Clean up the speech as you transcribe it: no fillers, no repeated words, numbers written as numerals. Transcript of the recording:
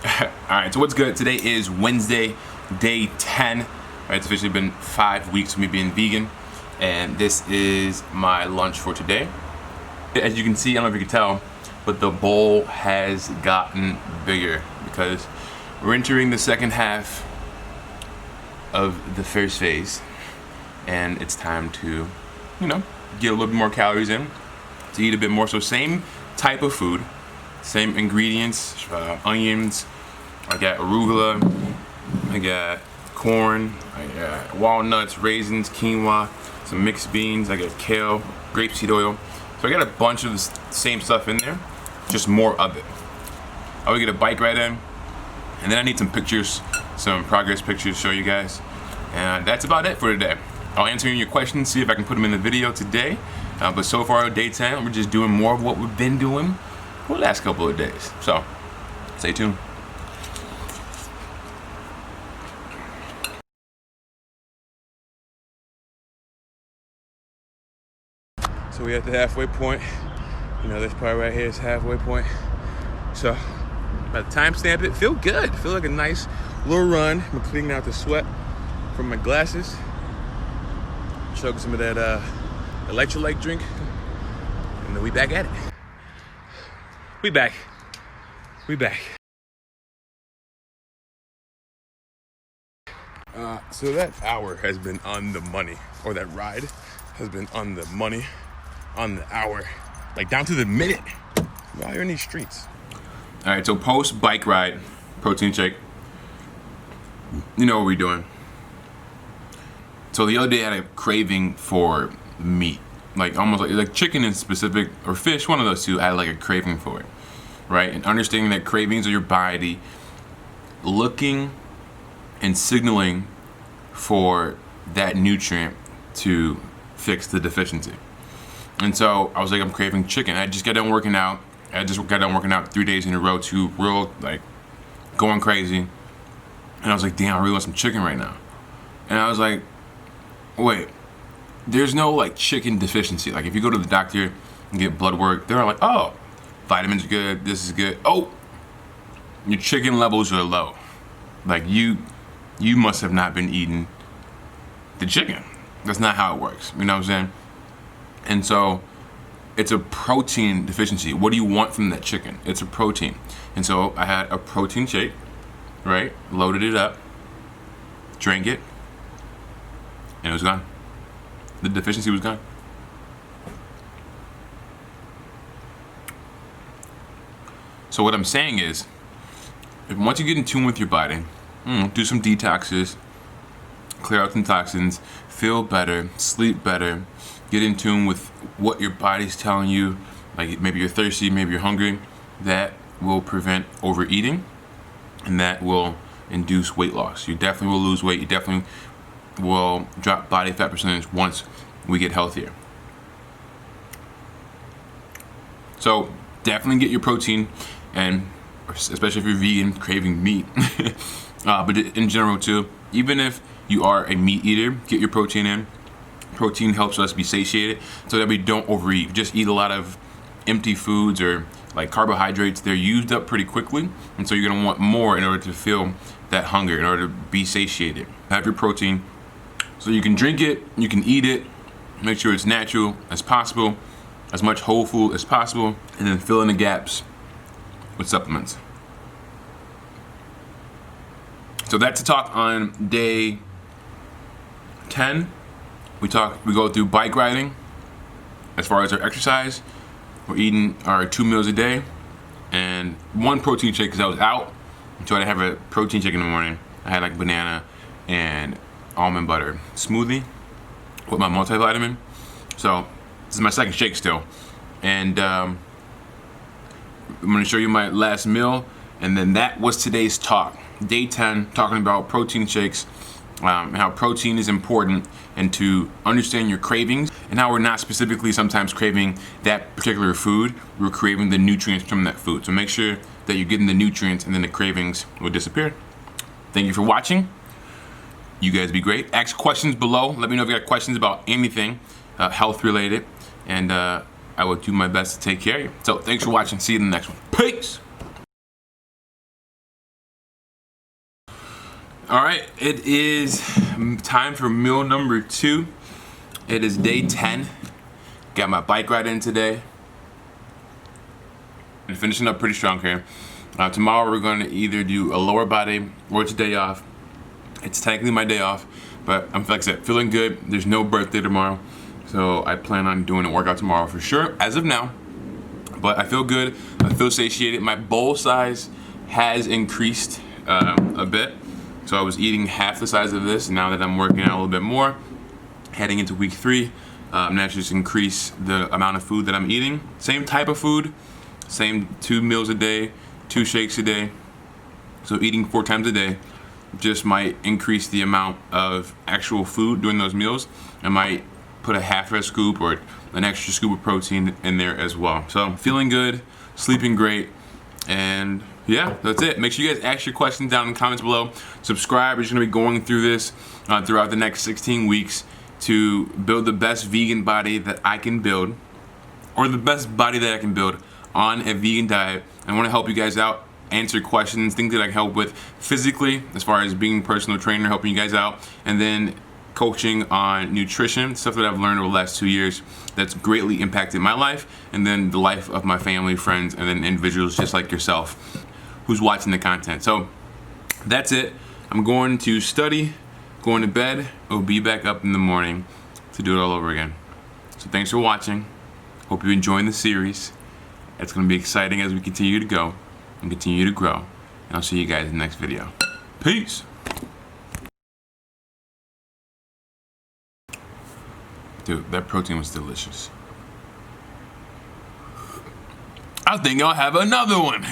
Alright, so what's good? Today is Wednesday, day 10. Right, it's officially been 5 weeks of me being vegan, and this is my lunch for today. As you can see, I don't know if you can tell, but the bowl has gotten bigger because we're entering the second half of the first phase, and it's time to, get a little bit more calories in, to eat a bit more. So same type of food, same ingredients, onions, I got arugula, I got corn, I got walnuts, raisins, quinoa, some mixed beans, I got kale, grapeseed oil. So I got a bunch of the same stuff in there, just more of it. I would get a bike ride in, and then I need some pictures, some progress pictures to show you guys. And that's about it for today. I'll answer your questions, see if I can put them in the video today. But so far, day 10, we're just doing more of what we've been doing for the last couple of days. So, stay tuned. So we're at the halfway point. This part right here is halfway point. So, by the time stamp it, feel good. Feel like a nice little run. I'm cleaning out the sweat from my glasses. Chug some of that electrolyte drink. And then we back at it. We back. So that hour has been on the money, or that ride has been on the money, on the hour, like down to the minute while you're in these streets. All right, so post bike ride, protein shake. You know what we're doing. So the other day I had a craving for meat, like almost like chicken in specific, or fish, one of those two. I had like a craving for it, right? And understanding that cravings are your body looking and signaling for that nutrient to fix the deficiency. And so I was like, I'm craving chicken. I just got done working out. 3 days in a row, real like going crazy. And I was like, damn, I really want some chicken right now. And I was like, wait, there's no like chicken deficiency. Like if you go to the doctor and get blood work, they're like, oh, vitamins are good, this is good. Oh, your chicken levels are low. Like you must have not been eating the chicken. That's not how it works. You know what I'm saying? And so it's a protein deficiency. What do you want from that chicken? It's a protein. And so I had a protein shake, right? Loaded it up, drank it, and it was gone. The deficiency was gone. So what I'm saying is, once you get in tune with your body, do some detoxes, clear out some toxins, feel better, sleep better, get in tune with what your body's telling you, like maybe you're thirsty, maybe you're hungry, that will prevent overeating, and that will induce weight loss. You definitely will lose weight, you definitely will drop body fat percentage once we get healthier. So definitely get your protein, and especially if you're vegan, craving meat, but in general too, even if you are a meat eater, get your protein in. Protein helps us be satiated so that we don't overeat. Just eat a lot of empty foods or like carbohydrates. They're used up pretty quickly, and so you're gonna want more in order to feel that hunger, in order to be satiated. Have your protein so you can drink it, you can eat it, make sure it's natural as possible, as much whole food as possible, and then fill in the gaps with supplements. So that's a talk on day 10. We go through bike riding. As far as our exercise, we're eating our 2 meals a day and 1 protein shake because I was out. So I didn't have a protein shake in the morning. I had like banana and almond butter smoothie with my multivitamin. So this is my second shake still. And I'm gonna show you my last meal. And then that was today's talk. Day 10, talking about protein shakes, and how protein is important, and to understand your cravings, and how we're not specifically sometimes craving that particular food, we're craving the nutrients from that food. So make sure that you're getting the nutrients, and then the cravings will disappear. Thank you for watching. You guys be great. Ask questions below. Let me know if you got questions about anything health related, and I will do my best to take care of you. So thanks for watching. See you in the next one. Peace. All right, it is time for meal number 2. It is day 10. Got my bike ride in today. And finishing up pretty strong here. Tomorrow we're going to either do a lower body or it's a day off. It's technically my day off, but I'm, like I said, feeling good. There's no birthday tomorrow, so I plan on doing a workout tomorrow for sure, as of now. But I feel good, I feel satiated. My bowl size has increased a bit. So I was eating half the size of this. Now that I'm working out a little bit more, heading into week 3, I'm gonna just increase the amount of food that I'm eating. Same type of food, same 2 meals a day, 2 shakes a day. So eating 4 times a day just might increase the amount of actual food during those meals. I might put a half a scoop or an extra scoop of protein in there as well. So I'm feeling good, sleeping great, and yeah, that's it. Make sure you guys ask your questions down in the comments below. Subscribe. We're just gonna be going through this throughout the next 16 weeks to build the best vegan body that I can build, or the best body that I can build on a vegan diet. I wanna help you guys out, answer questions, things that I can help with physically, as far as being a personal trainer, helping you guys out, and then coaching on nutrition, stuff that I've learned over the last 2 years that's greatly impacted my life, and then the life of my family, friends, and then individuals just like yourself who's watching the content. So that's it. I'm going to study, going to bed. I'll be back up in the morning to do it all over again. So thanks for watching. Hope you're enjoying the series. It's going to be exciting as we continue to go and continue to grow. And I'll see you guys in the next video. Peace. Dude, that protein was delicious. I think I'll have another one.